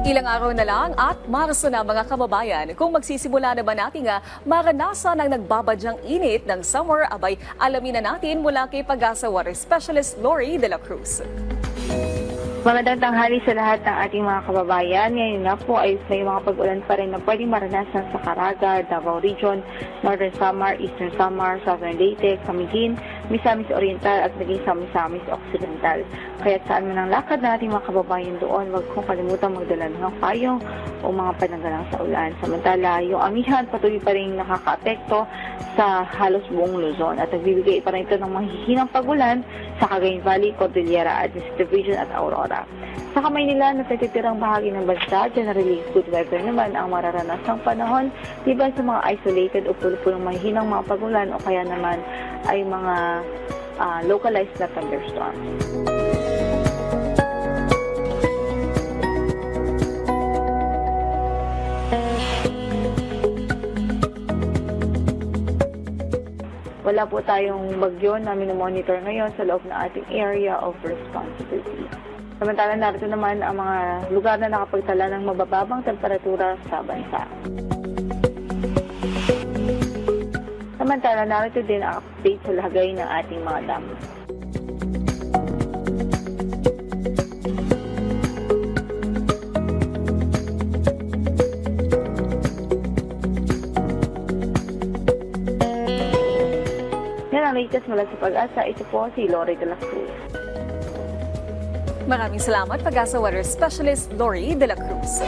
Ilang araw na lang at Marso na mga kababayan. Kung magsisimula na ba natin maranasan ang nagbabadyang init ng summer, abay alamin na natin mula kay Pag-asa Water Specialist Lori de la Cruz. Magandang tanghali sa lahat ng ating mga kababayan. Ngayon nga po ay may mga pag-ulan pa rin na pwedeng maranasan sa Caraga, Davao Region, Northern Samar, Eastern Samar, Southern Leyte, Camiguin, Misamis Oriental at naging sa Misamis Occidental. Kaya saan man ang lakad na ating mga kababayan doon, huwag kong kalimutan magdala ng payong o mga pananggalang sa ulan. Samantala, yung amihan patuloy pa rin nakaka-apekto sa halos buong Luzon at nagbibigay pa rin ito ng mahihinang pag-ulan sa Cagayan Valley, Cordillera, Administrative Region at Aurora. Sa Kamaynila, na natitirang bahagi ng bansa, generally good weather naman ang mararanasang panahon, diba sa mga isolated o pulo-pulong mahihinang mga pag-ulan o kaya naman ay mga localized na thunderstorms. Wala po tayong bagyo na minomonitor ngayon sa loob ng ating area of responsibility. Samantala, narito naman ang mga lugar na nakapagtala ng mabababang temperatura sa bansa. Samantala, narito din ang update sa lagay ng ating mga dam. Yan ang latest mula sa Pag-asa. Ito po si Lori de la Cruz. Maraming salamat, Pag-asa Weather Specialist Lori de la Cruz.